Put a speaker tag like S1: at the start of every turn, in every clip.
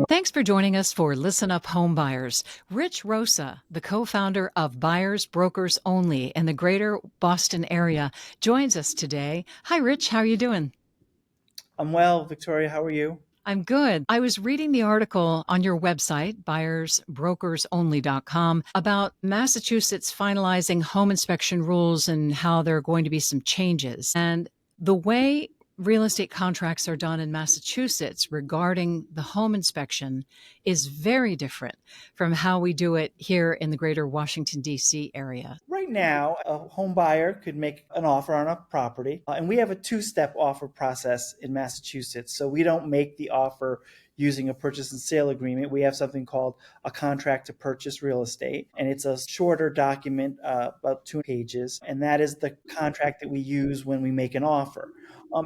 S1: Thanks for joining us for Listen Up Homebuyers. Rich Rosa, the co-founder of Buyers Brokers Only in the greater Boston area, joins us today. Hi, Rich. How are you doing?
S2: I'm well, Victoria. How are you?
S1: I'm good. I was reading the article on your website, buyersbrokersonly.com, about Massachusetts finalizing home inspection rules and how there are going to be some changes. And the way real estate contracts are done in Massachusetts regarding the home inspection is very different from how we do it here in the greater Washington, D.C. area.
S2: Right now, a home buyer could make an offer on a property, and we have a two-step offer process in Massachusetts. So we don't make the offer using a purchase and sale agreement. We have something called a contract to purchase real estate, and it's a shorter document, about 2 pages, and that is the contract that we use when we make an offer.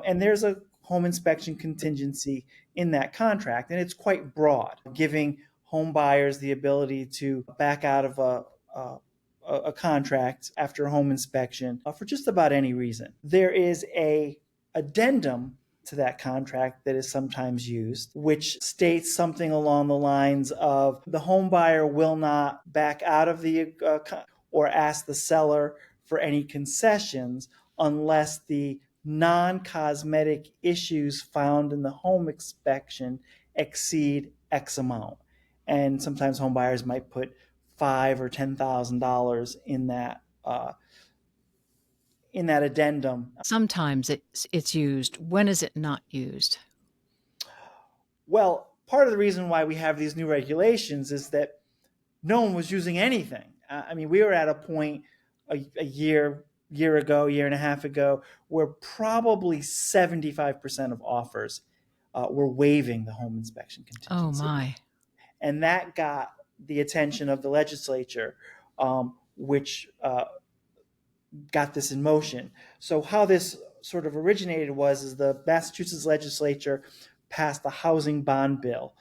S2: And there's a home inspection contingency in that contract, and it's quite broad, giving home buyers the ability to back out of a contract after a home inspection for just about any reason. There is a addendum to that contract that is sometimes used, which states something along the lines of the home buyer will not back out of the or ask the seller for any concessions unless the non-cosmetic issues found in the home inspection exceed X amount. And sometimes home buyers might put $5,000 or $10,000 in that addendum.
S1: Sometimes it's used. When is it not used?
S2: Well, part of the reason why we have these new regulations is that no one was using anything. I mean, we were at a point a year and a half ago, where probably 75% of offers were waiving the home inspection contingency.
S1: Oh my!
S2: And that got the attention of the legislature, which got this in motion. So how this sort of originated is the Massachusetts legislature passed the housing bond bill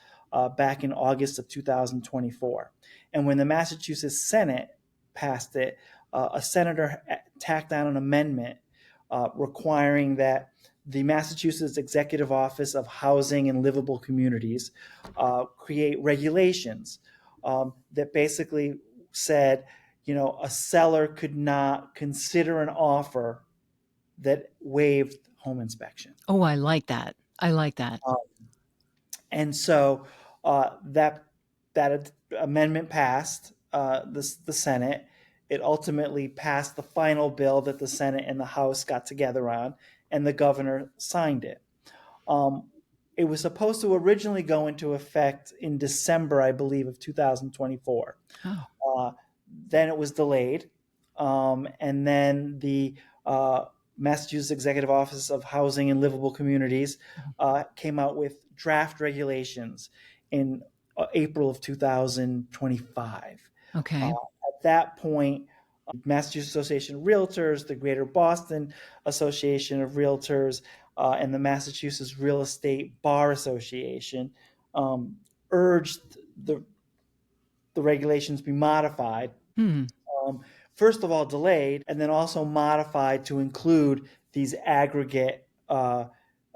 S2: back in August of 2024. And when the Massachusetts Senate passed it, a senator tacked on an amendment requiring that the Massachusetts Executive Office of Housing and Livable Communities create regulations that basically said, a seller could not consider an offer that waived home inspection.
S1: Oh, I like that.
S2: And so that amendment passed the Senate. It ultimately passed the final bill that the Senate and the House got together on, and the governor signed it. It was supposed to originally go into effect in December, I believe, of 2024.
S1: Oh.
S2: Then it was delayed. And then the Massachusetts Executive Office of Housing and Livable Communities came out with draft regulations in April of 2025.
S1: Okay.
S2: At that point, Massachusetts Association of Realtors, the Greater Boston Association of Realtors, and the Massachusetts Real Estate Bar Association urged the regulations be modified. First of all, delayed, and then also modified to include these aggregate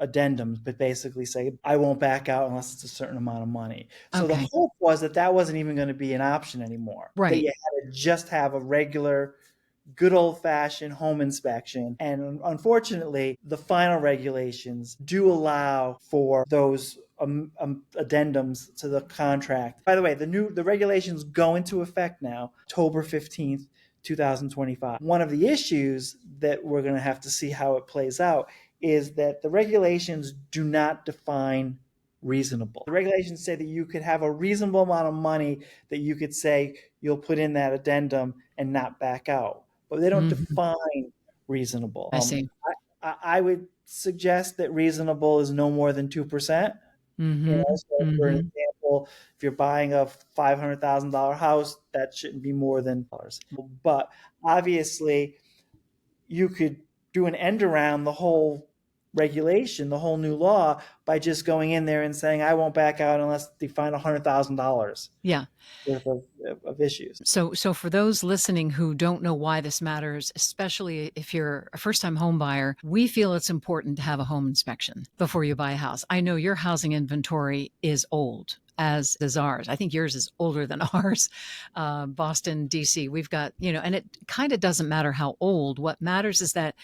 S2: addendums, but basically say, I won't back out unless it's a certain amount of money. So the hope was that wasn't even going to be an option anymore.
S1: Right.
S2: That you had to just have a regular, good old-fashioned home inspection. And unfortunately, the final regulations do allow for those addendums to the contract. By the way, the regulations go into effect now, October 15th, 2025. One of the issues that we're going to have to see how it plays out is that the regulations do not define reasonable. The regulations say that you could have a reasonable amount of money that you could say you'll put in that addendum and not back out, but they don't define reasonable.
S1: I see.
S2: I would suggest that reasonable is no more than 2%. So for an example, if you're buying a $500,000 house, that shouldn't be more than $. But obviously, you could do an end around the whole regulation, the whole new law, by just going in there and saying, I won't back out unless they find $100,000
S1: Yeah.
S2: worth of issues.
S1: So for those listening who don't know why this matters, especially if you're a first-time home buyer, we feel it's important to have a home inspection before you buy a house. I know your housing inventory is old, as is ours. I think yours is older than ours. Boston, DC, we've got, and it kind of doesn't matter how old. What matters is that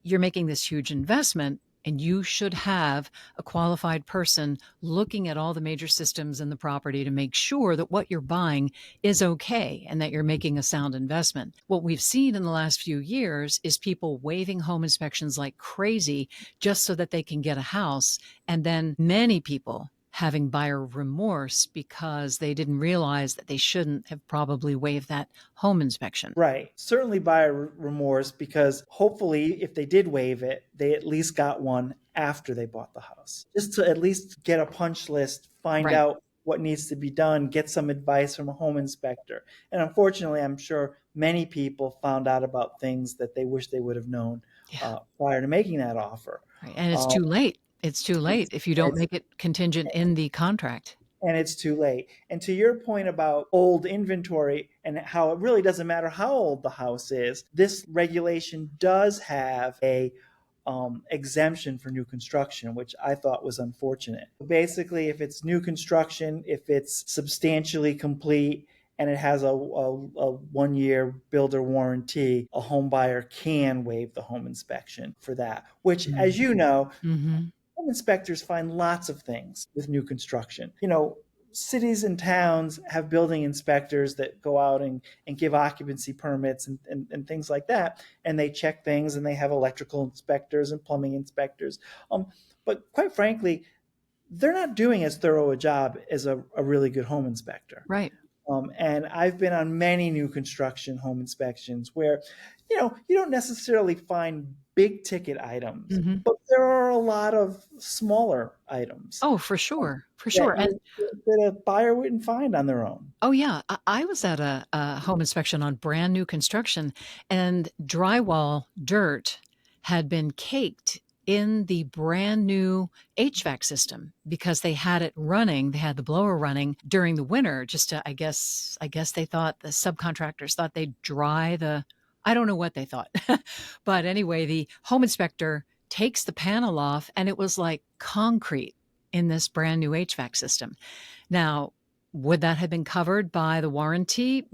S1: you're making this huge investment, and you should have a qualified person looking at all the major systems in the property to make sure that what you're buying is okay and that you're making a sound investment. What we've seen in the last few years is people waiving home inspections like crazy just so that they can get a house. And then many people having buyer remorse because they didn't realize that they shouldn't have probably waived that home inspection.
S2: Right. Certainly buyer remorse, because hopefully if they did waive it, they at least got one after they bought the house. Just to at least get a punch list, find out what needs to be done, get some advice from a home inspector. And unfortunately, I'm sure many people found out about things that they wish they would have known prior to making that offer.
S1: Right. And it's too late. It's too late if you don't make it contingent in the contract.
S2: And it's too late. And to your point about old inventory and how it really doesn't matter how old the house is, this regulation does have a exemption for new construction, which I thought was unfortunate. Basically, if it's new construction, if it's substantially complete, and it has a 1-year builder warranty, a home buyer can waive the home inspection for that, which, as you know, home inspectors find lots of things with new construction. Cities and towns have building inspectors that go out and give occupancy permits and things like that. And they check things, and they have electrical inspectors and plumbing inspectors. But quite frankly, they're not doing as thorough a job as a really good home inspector.
S1: Right.
S2: And I've been on many new construction home inspections where, you don't necessarily find big ticket items, but there are a lot of smaller items.
S1: Oh, for sure. For sure.
S2: And that a buyer wouldn't find on their own.
S1: Oh, yeah. I was at a home inspection on brand new construction, and drywall dirt had been caked in the brand new HVAC system because they had it running. They had the blower running during the winter just to, I guess they thought, the subcontractors thought they'd dry I don't know what they thought. But anyway, the home inspector takes the panel off, and it was like concrete in this brand new HVAC system. Now, would that have been covered by the warranty?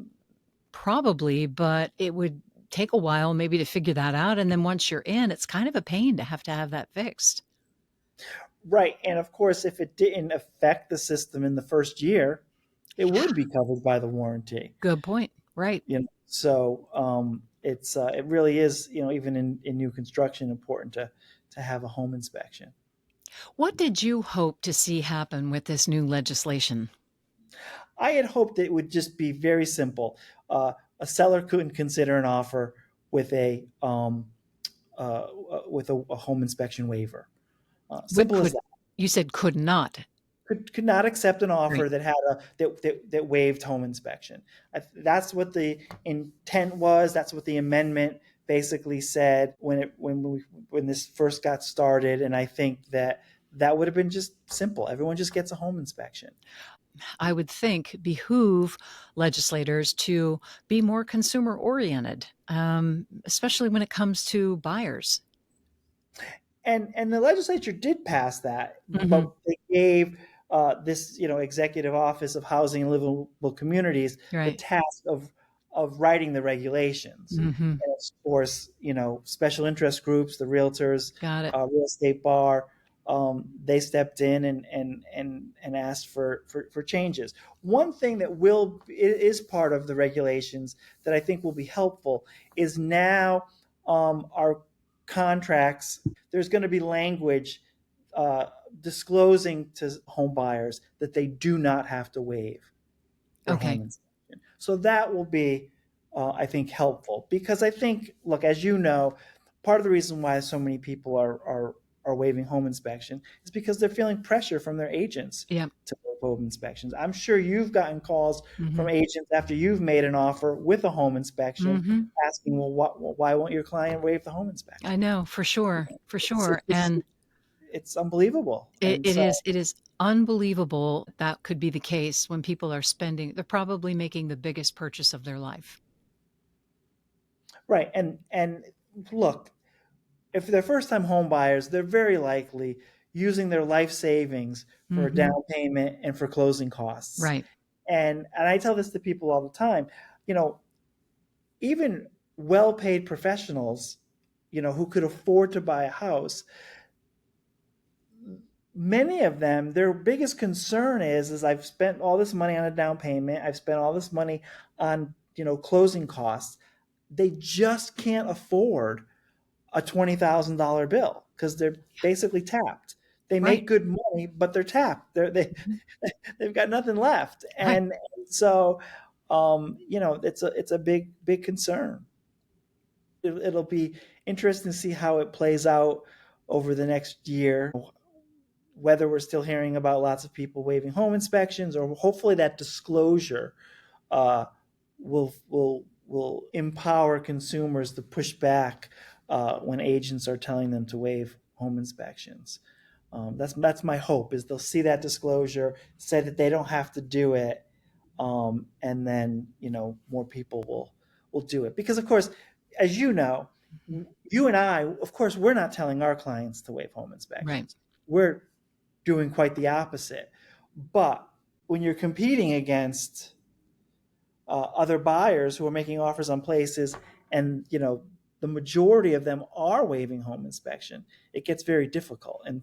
S1: Probably, but it would take a while maybe to figure that out. And then once you're in, it's kind of a pain to have that fixed.
S2: Right. And of course, if it didn't affect the system in the first year, it would be covered by the warranty.
S1: Good point. Right.
S2: So it really is, even in new construction, important to have a home inspection.
S1: What did you hope to see happen with this new legislation?
S2: I had hoped it would just be very simple. A seller couldn't consider an offer with a home inspection waiver. Simple as that.
S1: You said could not.
S2: Could not accept an offer that had that waived home inspection. That's what the intent was. That's what the amendment basically said when this first got started. And I think that would have been just simple. Everyone just gets a home inspection.
S1: I would think behoove legislators to be more consumer oriented, especially when it comes to buyers.
S2: And the legislature did pass that, but they gave this executive office of housing and livable communities the task of writing the regulations. And of course, special interest groups, the realtors, real estate bar, they stepped in and asked for changes. One thing that is part of the regulations that I think will be helpful is now our contracts, there's going to be language disclosing to home buyers that they do not have to waive their home inspection. So that will be, I think, helpful, because I think, look, as you know, part of the reason why so many people are waiving home inspection is because they're feeling pressure from their agents to waive home inspections. I'm sure you've gotten calls from agents after you've made an offer with a home inspection asking, well, why won't your client waive the home inspection?
S1: I know, for sure. And
S2: it's unbelievable.
S1: It,
S2: And
S1: it
S2: so,
S1: is it is unbelievable that could be the case when people are they're probably making the biggest purchase of their life.
S2: right. And look, if they're first time home buyers, they're very likely using their life savings for a
S1: Hmm.
S2: down payment and for closing costs.
S1: Right.
S2: And I tell this to people all the time, you know, even well-paid professionals, who could afford to buy a house, many of them, their biggest concern is I've spent all this money on a down payment, I've spent all this money on, closing costs. They just can't afford a $20,000 bill because they're basically tapped. They make
S1: Right.
S2: good money, but they're tapped.
S1: Mhm.
S2: They've got nothing left.
S1: Right.
S2: And so, it's a big concern. It'll be interesting to see how it plays out over the next year, whether we're still hearing about lots of people waiving home inspections, or hopefully that disclosure uh, will empower consumers to push back when agents are telling them to waive home inspections. That's my hope, is they'll see that disclosure, say that they don't have to do it, and then more people will do it. Because of course, as you know, you and I, of course, we're not telling our clients to waive home
S1: Right.
S2: inspections. We're doing quite the opposite. But when you're competing against other buyers who are making offers on places, and the majority of them are waiving home inspection, it gets very difficult. And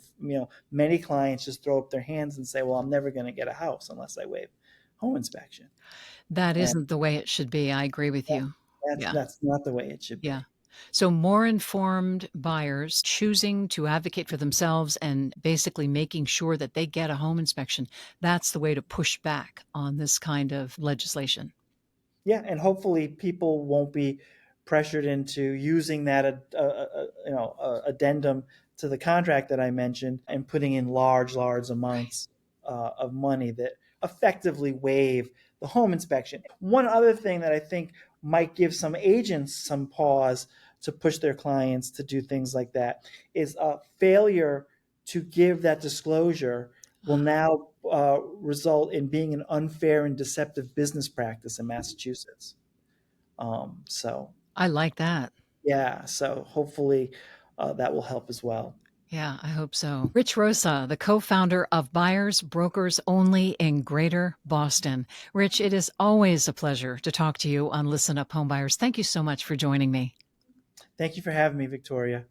S2: many clients just throw up their hands and say, well, I'm never going to get a house unless I waive home inspection.
S1: That
S2: And
S1: isn't the way it should be. I agree with you.
S2: that's
S1: Yeah.
S2: that's not the way it should
S1: Yeah.
S2: be.
S1: So more informed buyers choosing to advocate for themselves and basically making sure that they get a home inspection. That's the way to push back on this kind of legislation.
S2: Yeah, and hopefully people won't be pressured into using that addendum to the contract that I mentioned and putting in large
S1: Right.
S2: amounts of money that effectively waive the home inspection. One other thing that I think might give some agents some pause to push their clients to do things like that is a failure to give that disclosure will now result in being an unfair and deceptive business practice in Massachusetts. So,
S1: I like that.
S2: yeah, so hopefully that will help as well.
S1: Yeah, I hope so. Rich Rosa, the co-founder of Buyers Brokers Only in Greater Boston. Rich, it is always a pleasure to talk to you on Listen Up Homebuyers. Thank you so much for joining me.
S2: Thank you for having me, Victoria.